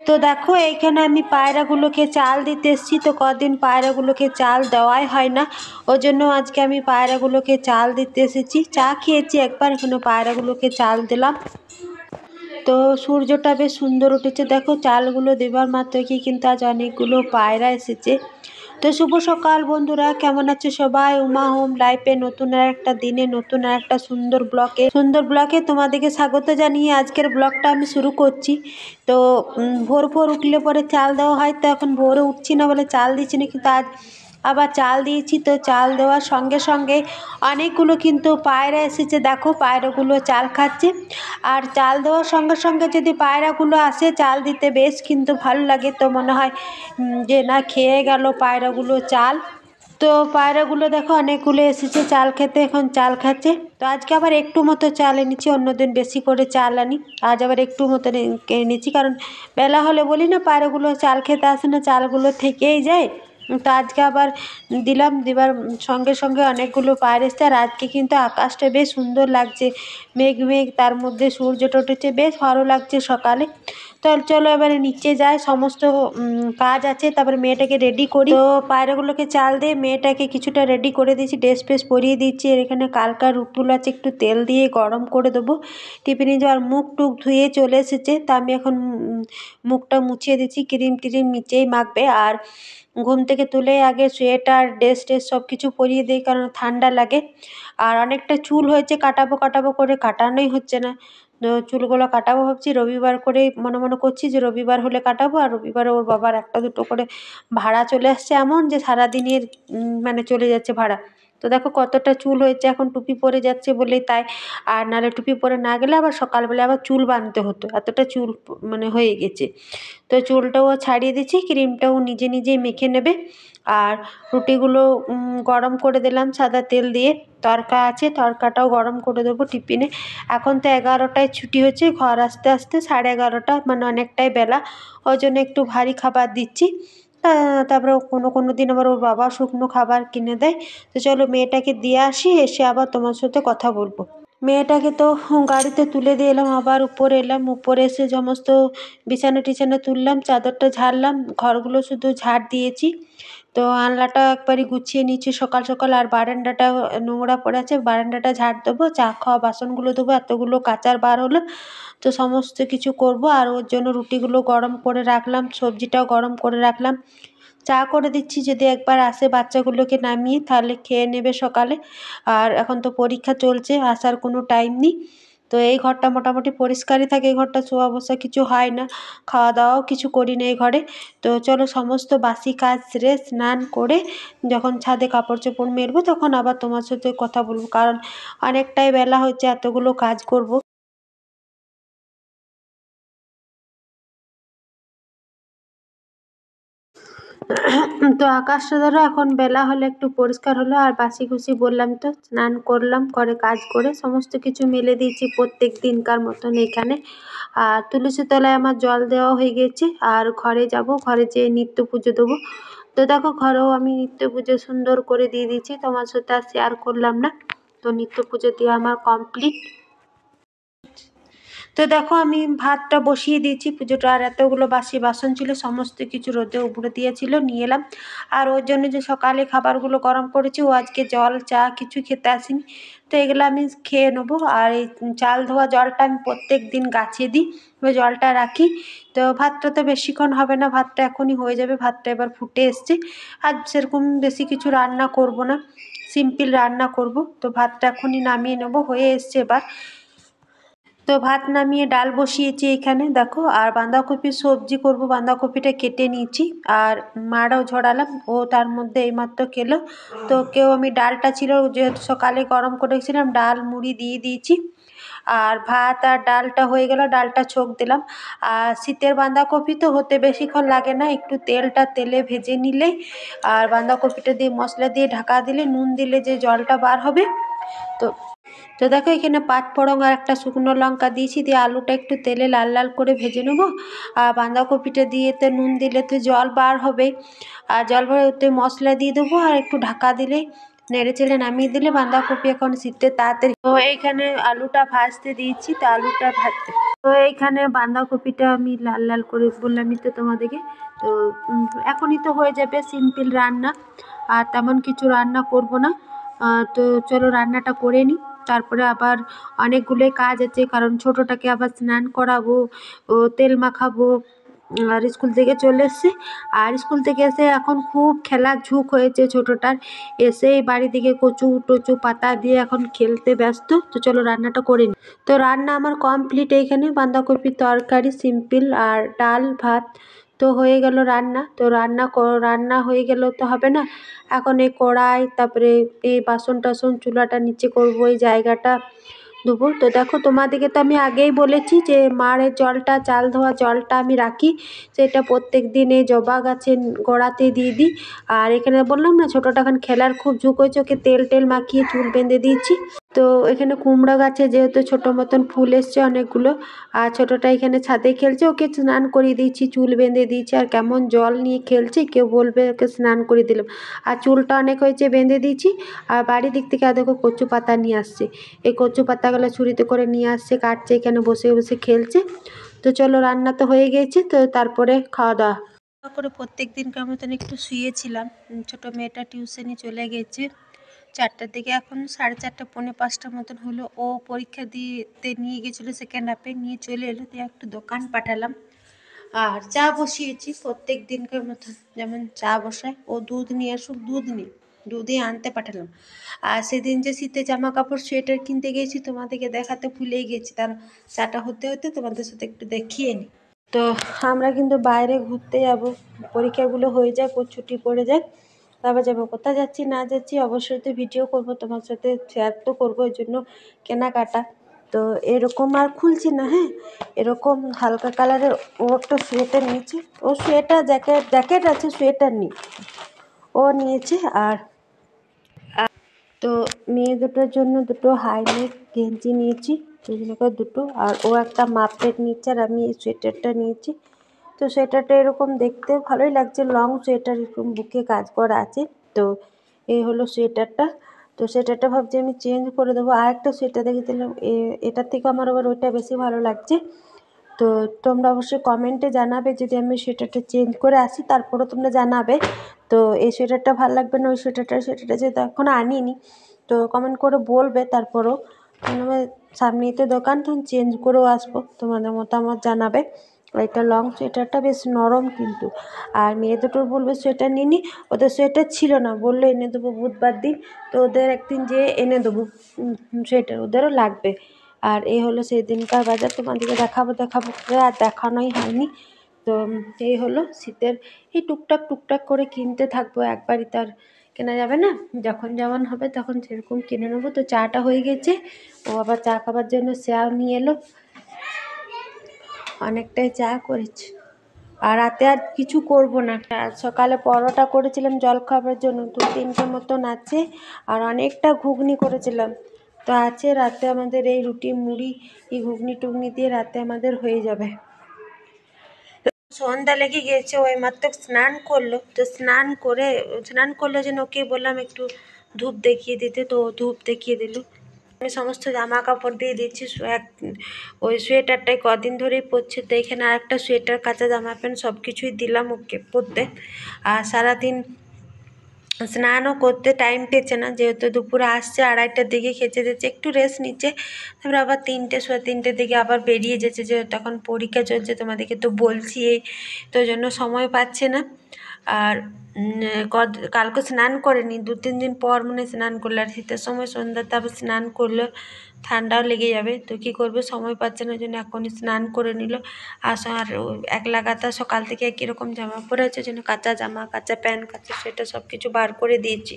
তো দেখো এইখানে আমি পায়রাগুলোকে চাল দিতে এসেছি। তো কদিন পায়রাগুলোকে চাল দেওয়াই হয় না, ওই জন্য আজকে আমি পায়রাগুলোকে চাল দিতে এসেছি। চা খেয়েছি একবার, এখানে পায়রাগুলোকে চাল দিলাম। তো সূর্যটা বেশ সুন্দর উঠেছে, দেখো চালগুলো দেবার মাত্র কি কিন্তু আজ অনেকগুলো পায়রা এসেছে। তো শুভ সকাল বন্ধুরা, কেমন আছে সবাই? উমা হোম লাইফে নতুন আর একটা দিনে নতুন আর একটা সুন্দর ব্লগে তোমাদেরকে স্বাগত জানিয়ে আজকের ব্লগটা আমি শুরু করছি। তো ভোর ভোর উঠলে পরে চাল দেওয়া হয়, তো এখন ভোরে উঠছি না বলে চাল দিচ্ছি না, কিন্তু আজ আবার চাল দিয়েছি। তো চাল দেওয়ার সঙ্গে সঙ্গে অনেকগুলো কিন্তু পায়রা এসেছে, দেখো পায়রাগুলো চাল খাচ্ছে। আর চাল দেওয়ার সঙ্গে সঙ্গে যদি পায়রাগুলো আসে চাল দিতে বেশ কিন্তু ভালো লাগে, তো মনে হয় যে না খেয়ে গেল পায়রাগুলো চাল। তো পায়রাগুলো দেখো অনেকগুলো এসেছে চাল খেতে, এখন চাল খাচ্ছে। তো আজকে আবার একটু মতো চাল এনেছি, অন্যদিন বেশি করে চাল আনি, আজ আবার একটু মতো এনেছি, কারণ বেলা হলে বলি না পায়রাগুলো চাল খেতে আসে না, চালগুলো থেকেই যায়। তো আজকে আবার দিলাম, দিবার সঙ্গে সঙ্গে অনেকগুলো পায়রা এসছে। আর আজকে কিন্তু আকাশটা বেশ সুন্দর লাগছে, মেঘ মেঘ, তার মধ্যে সূর্যটা উঠেছে, বেশ ভালো লাগছে সকালে। তো চলো এবারে নিচে যাই, সমস্ত কাজ আছে, তারপরে মেয়েটাকে রেডি করি। তো পায়রাগুলোকে চাল দিয়ে মেয়েটাকে কিছুটা রেডি করে দিয়েছি, ড্রেস ফ্রেস পরিয়ে দিচ্ছি। আর এখানে কালকার রুটুল আছে, একটু তেল দিয়ে গরম করে দেবো টিফিনে যাওয়ার। মুখ টুক ধুয়ে চলে এসেছে, তা আমি এখন মুখটা মুছিয়ে দিচ্ছি, ক্রিম টিরিম নিচেই মাখবে। আর ঘুম থেকে তুলে আগে সোয়েটার ড্রেস ট্রেস সব কিছু পরিয়ে দিই, কারণ ঠান্ডা লাগে। আর অনেকটা চুল হয়েছে, কাটাবো কাটাবো করে কাটানোই হচ্ছে না। তো চুলগুলো কাটাবো ভাবছি, রবিবার করে মনে মনে করছি যে রবিবার হলে কাটাবো। আর রবিবারে ওর বাবার একটা দুটো করে ভাড়া চলে আসছে, এমন যে সারাদিনের মানে চলে যাচ্ছে ভাড়া। তো দেখো কতটা চুল হয়েছে, এখন টুপি পরে যাচ্ছে বলেই তাই। আর নাহলে টুপি পরে না গেলে আবার সকালবেলা আবার চুল বাঁধতে হতো, এতটা চুল মানে হয়ে গেছে। তো চুলটাও ছাড়িয়ে দিচ্ছি, ক্রিমটাও নিজে নিজেই মেখে নেবে। আর রুটিগুলো গরম করে দিলাম সাদা তেল দিয়ে। তড়কা আছে, তড়কাটাও গরম করে দেবো টিফিনে। এখন তো 11টায় ছুটি হচ্ছে, ঘর আসতে আসতে 11:30, মানে অনেকটাই বেলা, ওই জন্য একটু ভারী খাবার দিচ্ছি। তারপরে কোনো কোনো দিন আবার ওর বাবা শুকনো খাবার কিনে দেয়। তো চলো মেয়েটাকে দিয়ে আসি, এসে আবার তোমার সাথে কথা বলবো। মেয়েটাকে তো গাড়িতে তুলে দিয়ে এলাম, আবার উপরে এলাম, উপরে এসে সমস্ত বিছানা টিছানা তুললাম, চাদরটা ঝাড়লাম, ঘরগুলো শুধু ঝাড় দিয়েছি। তো আনলাটা একবারই গুছিয়ে নিচ্ছি সকাল সকাল। আর বারান্দাটা নোংরা পড়ে আছে, বারান্দাটা ঝাড় দেবো, চা খাওয়া বাসনগুলো দেবো, এতগুলো কাচার বার হলো। তো সমস্ত কিছু করব। আর ওর জন্য রুটিগুলো গরম করে রাখলাম, সবজিটাও গরম করে রাখলাম। চা করে দিচ্ছি, যদি একবার আসে বাচ্চাগুলোকে নামিয়ে তাহলে খেয়ে নেবে সকালে। আর এখন তো পরীক্ষা চলছে, আসার কোনো টাইম নেই। তো এই ঘরটা মোটামুটি পরিষ্কারই থাকে, এই ঘরটা শোয়া বসা কিছু হয় না, খাওয়া দাওয়াও কিছু করি না এই ঘরে। তো চলো সমস্ত বাসি কাজ সেরে স্নান করে যখন ছাদে কাপড় চোপড় মেলবো তখন আবার তোমার সাথে কথা বলবো, কারণ অনেকটাই বেলা হচ্ছে, এতগুলো কাজ করব। তো আকাশটা ধরো এখন বেলা হলে একটু পরিষ্কার হলো। আর বাসি কুসি বললাম তো, স্নান করলাম, করে কাজ করে সমস্ত কিছু মেলে দিয়েছি প্রত্যেক দিনকার মতন এখানে। আর তুলসী তলায় আমার জল দেওয়া হয়ে গেছে। আর ঘরে যাব, ঘরে যেয়ে নিত্য পুজো দেবো। তো দেখো ঘরেও আমি নিত্য পুজো সুন্দর করে দিয়ে দিয়েছি, তোমার সাথে আর শেয়ার করলাম না। তো নিত্য পুজো দিয়ে আমার কমপ্লিট। তো দেখো আমি ভাতটা বসিয়ে দিয়েছি, পুজোটা আর এতগুলো বাসি বাসন ছিল সমস্ত কিছু রোদে উপরে দিয়েছিল, নিয়ে এলাম। আর ওর জন্য যে সকালে খাবারগুলো গরম করেছি, ও আজকে জল চা কিছু খেতে আসেনি, তো এগুলো আমি খেয়ে নেবো। আর এই চাল ধোয়া জলটা আমি প্রত্যেক দিন গাছে দিই, ওই জলটা রাখি। তো ভাতটা তো বেশিক্ষণ হবে না, ভাতটা এখনই হয়ে যাবে, ভাতটা এবার ফুটে এসছে। আর সেরকম বেশি কিছু রান্না করব না, সিম্পল রান্না করব। তো ভাতটা এখনই নামিয়ে নেবো, হয়ে এসছে এবার। তো ভাত নামিয়ে ডাল বসিয়েছি এখানে দেখো। আর বাঁধাকপির সবজি করব, বাঁধাকপিটা কেটে নিয়েছি। আর মারাও ঝরালাম, ও তার মধ্যে এইমাত্র খেলো। তো কেউ আমি ডালটা ছিল যেহেতু সকালে গরম করে রেখেছিলাম, ডাল মুড়ি দিয়ে দিয়েছি। আর ভাত আর ডালটা হয়ে গেল, ডালটা ছোঁক দিলাম। আর শীতের বাঁধাকপি তো হতে বেশিক্ষণ লাগে না, একটু তেলে ভেজে নিলেই। আর বাঁধাকপিটা দিয়ে মশলা দিয়ে ঢাকা দিলে, নুন দিলে যে জলটা বার হবে। তো তো দেখো এখানে পাঁচ ফোড়ন আর একটা শুকনো লঙ্কা দিয়েছি, দিয়ে আলুটা একটু তেলে লাল লাল করে ভেজে নেবো। আর বাঁধাকপিটা দিয়ে তো নুন দিলে তো জল বার হবে। আর জল ভরে ওতে মশলা দিয়ে দেবো, আর একটু ঢাকা দিলেই নেড়ে চেড়ে নামিয়ে দিলে বাঁধাকপি এখন সিদ্ধ তাড়াতাড়ি। তো এইখানে আলুটা ভাজতে দিয়েছি, তো আলুটা ভাজতে, তো এইখানে বাঁধাকপিটা আমি লাল লাল করে বললামই তো তোমাদেরকে। তো এখনই তো হয়ে যাবে সিম্পল রান্না, আর তেমন কিছু রান্না করব না। তো চলো রান্নাটা করে নিই, তারপরে আবার অনেকগুলোই কাজ আছে, কারণ ছোটোটাকে আবার স্নান করাবো, ও তেল মাখাবো। আর স্কুল থেকে চলে এসছে, আর স্কুল থেকে এসে এখন খুব খেলার ঝোঁক হয়েছে ছোটোটার। এসেই বাড়ি থেকে কচু টচু পাতা দিয়ে এখন খেলতে ব্যস্ত। তো চলো রান্নাটা করে নিই। তো রান্না আমার কমপ্লিট, এইখানে বাঁধাকপির তরকারি সিম্পল আর ডাল ভাত তো হয়ে গেল রান্না। তো রান্না হয়ে গেল তো হবে না, এখন এই কড়াই, তারপরে এই বাসন টাসন চুলাটা নিচে করবো, এই জায়গাটা ধোবো। তো দেখো তোমাদেরকে তো আমি আগেই বলেছি যে মাড়ের জলটা, চাল ধোয়া জলটা আমি রাখি, সেটা প্রত্যেক দিন এই জবা গাছের গোড়াতে দিয়ে দিই। আর এখানে বললাম না ছোটোটা এখন খেলার খুব ঝোঁক হয়েছে, ওকে তেল টেল মাখিয়ে চুল বেঁধে দিয়েছি। তো এখানে কুমড়া গাছে যেহেতু ছোটো মতন ফুল এসছে অনেকগুলো, আর ছোটোটা এখানে ছাদে খেলছে, ওকে স্নান করিয়ে দিয়েছি, চুল বেঁধে দিয়েছি। আর কেমন জল নিয়ে খেলছে, কেউ বলবে ওকে স্নান করে দিলাম। আর চুলটা অনেক হয়েছে, বেঁধে দিয়েছি। আর বাড়ির দিক থেকে দেখো কচু পাতা নিয়ে আসছে, এই কচু পাতাগুলো ছুরিতে করে নিয়ে আসছে, কাটছে, এখানে বসে বসে খেলছে। তো চলো রান্না তো হয়ে গেছে, তো তারপরে খাওয়া দাওয়া করে প্রত্যেক দিনকার মতন একটু শুয়েছিলাম। ছোটো মেয়েটা টিউশনে চলে গেছে 4টার দিকে, এখন 4:30 পৌনে 5টার মতন হলো। ও পরীক্ষা দিতে নিয়ে গেছিলো, সেকেন্ড হাফে নিয়ে চলে এলো, দিয়ে একটু দোকান পাঠালাম। আর চা বসিয়েছি প্রত্যেক দিনকার মতন, যেমন চা বসায়, ও দুধ নিয়ে আসুক, দুধই আনতে পাঠালাম। আর সেদিন যে শীতে জামা কাপড় সোয়েটার কিনতে গেছি, তোমাদেরকে দেখাতে ভুলেই গেছি, তার চাটা হতে হতে তোমাদের সাথে একটু দেখিয়ে নিই। তো আমরা কিন্তু বাইরে ঘুরতে যাব, পরীক্ষাগুলো হয়ে যায়, ছুটি পড়ে যায়, তারপর যাবো। কোথায় যাচ্ছি না যাচ্ছি অবশ্যই তো ভিডিও করব, তোমার সাথে শেয়ার তো করবো, ওই জন্য কেনাকাটা। তো এরকম আর খুলছি না, হ্যাঁ, এরকম হালকা কালারের ও একটা সোয়েটার নিয়েছে, ও সোয়েটার জ্যাকেট আছে, সোয়েটার নেই, ও নিয়েছে। আর তো মেয়ে দুটোর জন্য দুটো হাই নেক গেঞ্জি নিয়েছি, দুজনকে দুটো। আর ও একটা মাপের নিচ্ছে, আর আমি এই সোয়েটারটা নিয়েছি। তো সোয়েটারটা এরকম দেখতে ভালোই লাগছে, লং সোয়েটার, এরকম বুকে কাজ করা আছে। তো এই হলো সোয়েটারটা। তো সোয়েটারটা ভাবছি আমি চেঞ্জ করে দেবো, আর একটা সোয়েটার দেখেছিলাম, এটার থেকে আমার আবার ওইটা বেশি ভালো লাগছে। তো তোমরা অবশ্যই কমেন্টে জানাবে, যদি আমি সোয়েটারটা চেঞ্জ করে আসি তারপরেও তোমরা জানাবে। তো এই সোয়েটারটা ভালো লাগবে না ওই সোয়েটারটা যেহেতু এখনও আনিনি, তো কমেন্ট করে বলবে। তারপরেও আমার সামনেই তো দোকান, তখন চেঞ্জ করেও আসবো, তোমাদের মতামত জানাবে। এটা লং সোয়েটারটা বেশ নরম কিন্তু। আর মেয়ে দুটোর বলবে সোয়েটার নিয়ে, ওদের সোয়েটার ছিল না, বললো এনে দেবো বুধবার দিন, তো ওদের একদিন যেয়ে এনে দেবো সোয়েটার, ওদেরও লাগবে। আর এই হলো সেই দিনকার বাজার, তোমাদেরকে দেখাবো করে আর দেখানোই হয়নি। তো এই হলো শীতের, এই টুকটাক করে কিনতে থাকবো, একবারই তো আর কেনা যাবে না, যখন যেমন হবে তখন সেরকম কিনে নেবো। তো চাটা হয়ে গেছে, ও আবার চা খাবার জন্য চাও নিয়ে এলো, অনেকটাই চা করেছে। আর রাতে আর কিছু করব না, সকালে পরোটা করেছিলাম জল খাবার জন্য, 2-3টে মতন আছে, আর অনেকটা ঘুগনি করেছিলাম, তো আছে। রাতে আমাদের এই রুটি মুড়ি, এই ঘুগনি টুগনি দিয়ে রাতে আমাদের হয়ে যাবে। সন্ধ্যা লেগে গেছে, ওই মাত্র স্নান করলো, তো স্নান করলো যেন, ওকে বললাম একটু ধূপ দেখিয়ে দিতে, তো ধূপ দেখিয়ে দিল। আমি সমস্ত জামা কাপড় দিয়ে দিচ্ছি, ওই সোয়েটারটাই কদিন ধরেই পরছে, তো এখানে আরেকটা সোয়েটার, কাঁচা জামা প্যান্ট সব কিছুই দিলাম ওকে পরতে। আর সারাদিন স্নানও করতে টাইম পেয়েছে না, যেহেতু দুপুরে আসছে 2:30টার দিকে, খেতে দিচ্ছে, একটু রেস্ট নিচ্ছে, তারপরে আবার 3টে দিকে আবার বেরিয়ে যাচ্ছে, যে তখন পরীক্ষা চলছে, তোমাদেরকে তো বলছি, তো জন্য সময় পাচ্ছে না। আর কালকে স্নান করেনি, 2-3 দিন পর মনে স্নান করলো, আর শীতের সময় সন্ধ্যাতে আবার স্নান করলো, ঠান্ডাও লেগে যাবে, তো কী করবে, সময় পাচ্ছে না, ওই জন্য এখনই স্নান করে নিল। আর এক লাগাতার সকাল থেকে একই রকম জামা পরে আছে, জন্য কাঁচা জামা, কাঁচা প্যান্ট, কাঁচা সোয়েটার সব কিছু বার করে দিয়েছি।